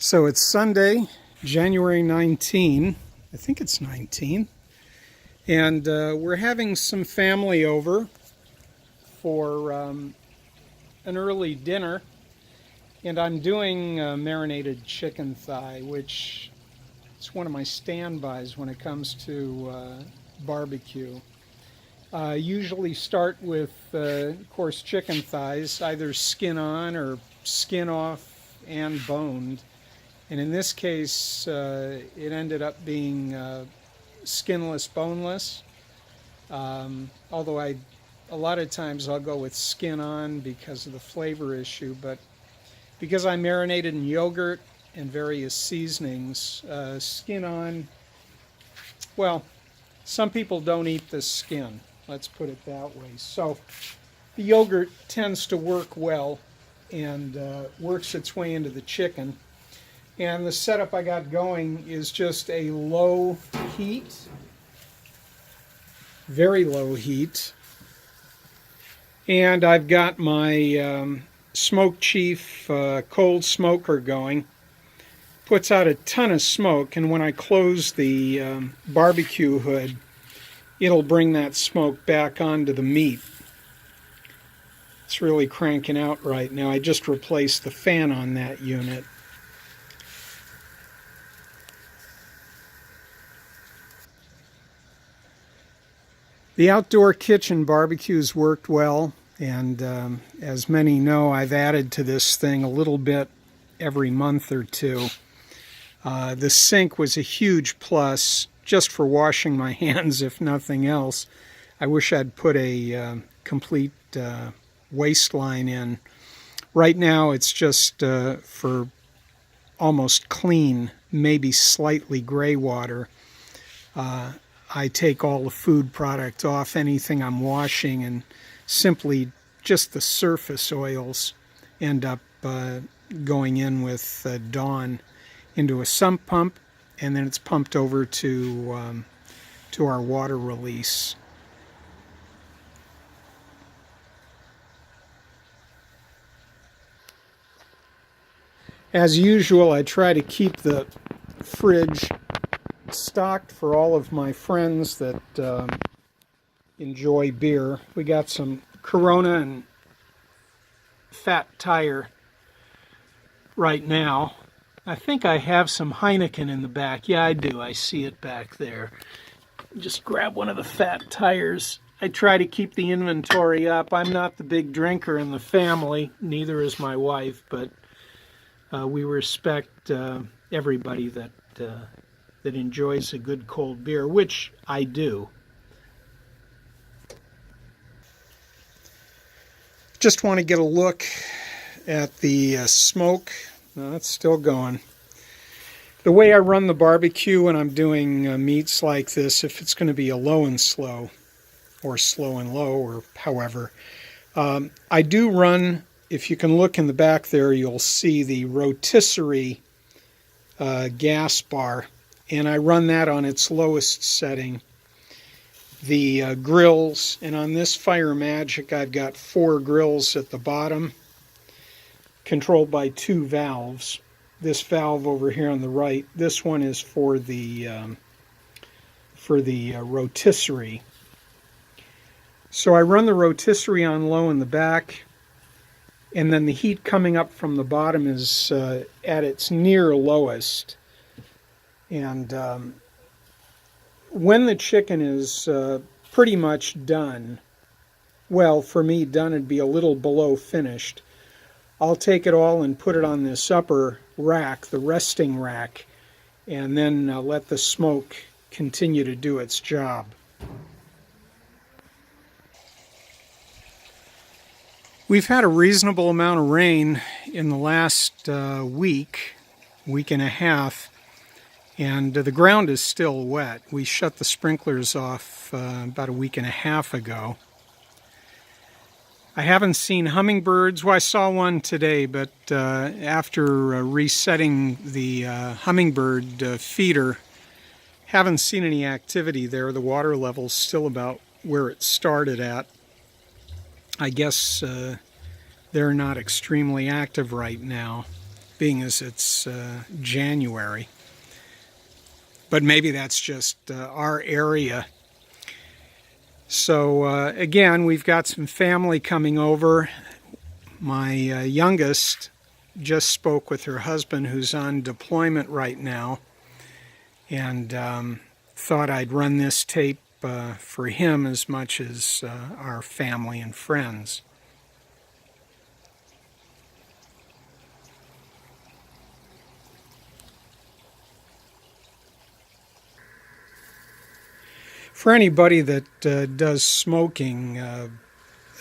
So it's Sunday, January 19. I think it's 19. And we're having some family over for an early dinner. And I'm doing marinated chicken thigh, which is one of my standbys when it comes to barbecue. Usually start with, of course, chicken thighs, either skin on or skin off and boned. And in this case, it ended up being skinless, boneless. Although a lot of times I'll go with skin on because of the flavor issue, but because I marinated in yogurt and various seasonings, skin on, well, some people don't eat the skin, let's put it that way. So the yogurt tends to work well and works its way into the chicken. And the setup I got going is just a low heat, very low heat. And I've got my Smoke Chief cold smoker going. Puts out a ton of smoke, and when I close the barbecue hood, it'll bring that smoke back onto the meat. It's really cranking out right now. I just replaced the fan on that unit. The outdoor kitchen barbecues worked well, and as many know, I've added to this thing a little bit every month or two. The sink was a huge plus just for washing my hands, if nothing else. I wish I'd put a complete waistline in. Right now it's just for almost clean, maybe slightly gray water. I take all the food product off, anything I'm washing, and simply just the surface oils end up going in with Dawn into a sump pump, and then it's pumped over to our water release. As usual, I try to keep the fridge stocked for all of my friends that enjoy beer. We got some Corona and Fat Tire right now. I think I have some Heineken in the back. Yeah, I do. I see it back there. Just grab one of the Fat Tires. I try to keep the inventory up. I'm not the big drinker in the family. Neither is my wife, but we respect everybody that enjoys a good cold beer, which I do. Just want to get a look at the smoke. No, it's still going. The way I run the barbecue when I'm doing meats like this, if it's going to be a low and slow, or slow and low, or however, I do run, if you can look in the back there, you'll see the rotisserie gas bar, and I run that on its lowest setting. The grills, and on this Fire Magic I've got 4 grills at the bottom, controlled by 2 valves. This valve over here on the right, this one is for the rotisserie. So I run the rotisserie on low in the back, and then the heat coming up from the bottom is at its near lowest. And when the chicken is pretty much done, well, for me, done would be a little below finished, I'll take it all and put it on this upper rack, the resting rack, and then let the smoke continue to do its job. We've had a reasonable amount of rain in the last week and a half, and the ground is still wet. We shut the sprinklers off about a week and a half ago. I haven't seen hummingbirds. Well, I saw one today, but after resetting the hummingbird feeder, haven't seen any activity there. The water level's still about where it started at. I guess they're not extremely active right now. being as it's January. But maybe that's just our area. So again, we've got some family coming over. My youngest just spoke with her husband, who's on deployment right now, and thought I'd run this tape for him as much as our family and friends. For anybody that does smoking,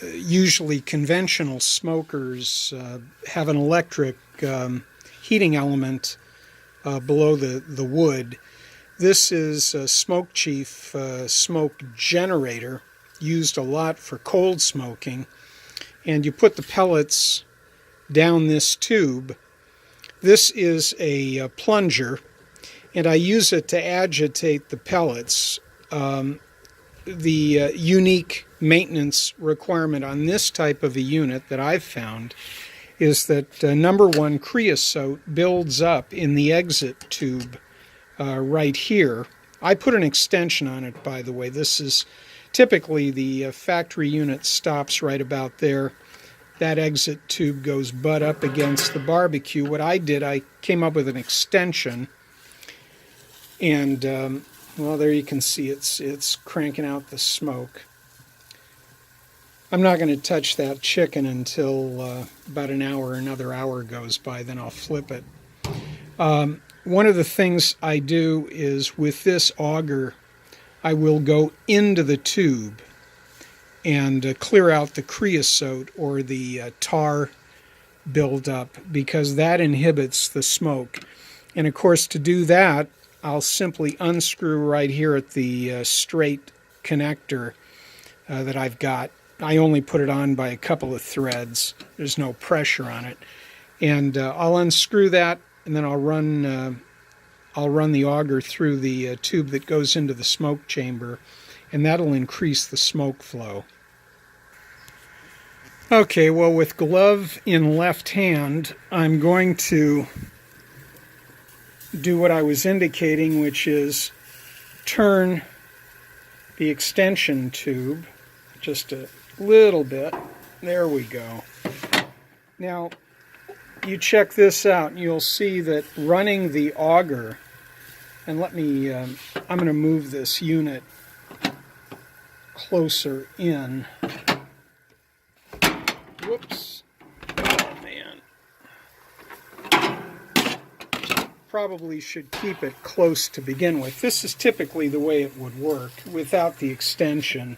usually conventional smokers have an electric heating element below the wood. This is a Smoke Chief smoke generator, used a lot for cold smoking, and you put the pellets down this tube. This is a plunger, and I use it to agitate the pellets. The unique maintenance requirement on this type of a unit that I've found is that number one, creosote builds up in the exit tube right here. I put an extension on it, by the way. This is typically the factory unit stops right about there. That exit tube goes butt up against the barbecue. What I did, I came up with an extension, and well, there you can see it's cranking out the smoke. I'm not going to touch that chicken until about another hour goes by, then I'll flip it. One of the things I do is with this auger, I will go into the tube and clear out the creosote or the tar buildup, because that inhibits the smoke. And of course, to do that, I'll simply unscrew right here at the straight connector that I've got. I only put it on by a couple of threads. There's no pressure on it. And I'll unscrew that, and then I'll run the auger through the tube that goes into the smoke chamber, and that'll increase the smoke flow. Okay, well, with glove in left hand, I'm going to do what I was indicating, which is turn the extension tube just a little bit. There we go. Now, you check this out, and you'll see that running the auger, and let me, I'm going to move this unit closer in. Whoops. Oh, man. Probably should keep it close to begin with. This is typically the way it would work without the extension.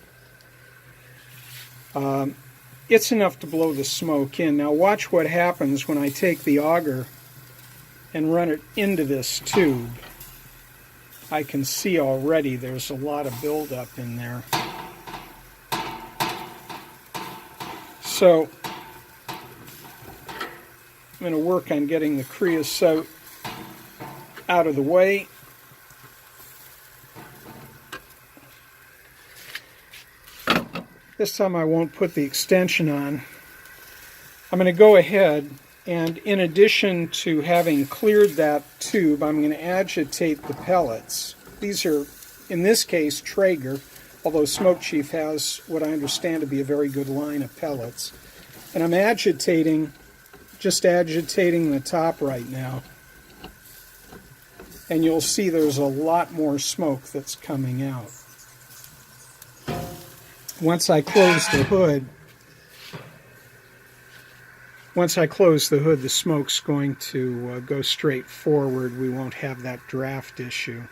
It's enough to blow the smoke in. Now watch what happens when I take the auger and run it into this tube. I can see already there's a lot of buildup in there. So I'm going to work on getting the creosote out of the way. This time I won't put the extension on. I'm going to go ahead, and in addition to having cleared that tube, I'm going to agitate the pellets. These are, in this case, Traeger, although Smoke Chief has what I understand to be a very good line of pellets. And I'm just agitating the top right now. And you'll see there's a lot more smoke that's coming out. Once I close the hood, the smoke's going to go straight forward. We won't have that draft issue.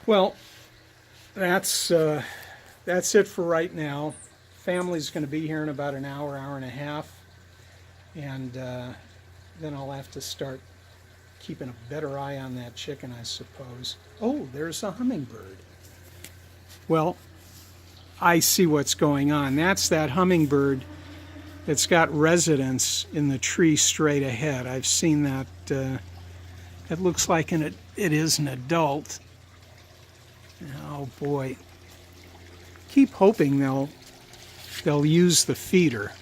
Well, that's it for right now. Family's going to be here in about an hour, hour and a half, and then I'll have to start keeping a better eye on that chicken, I suppose. Oh, there's a hummingbird. Well, I see what's going on. That's that hummingbird that's got residence in the tree straight ahead. I've seen that. It looks like it is an adult. Oh boy. Keep hoping they'll they'll use the feeder.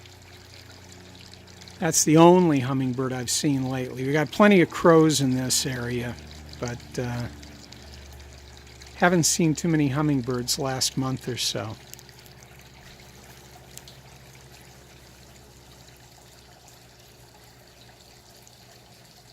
That's the only hummingbird I've seen lately. We got plenty of crows in this area, but haven't seen too many hummingbirds last month or so.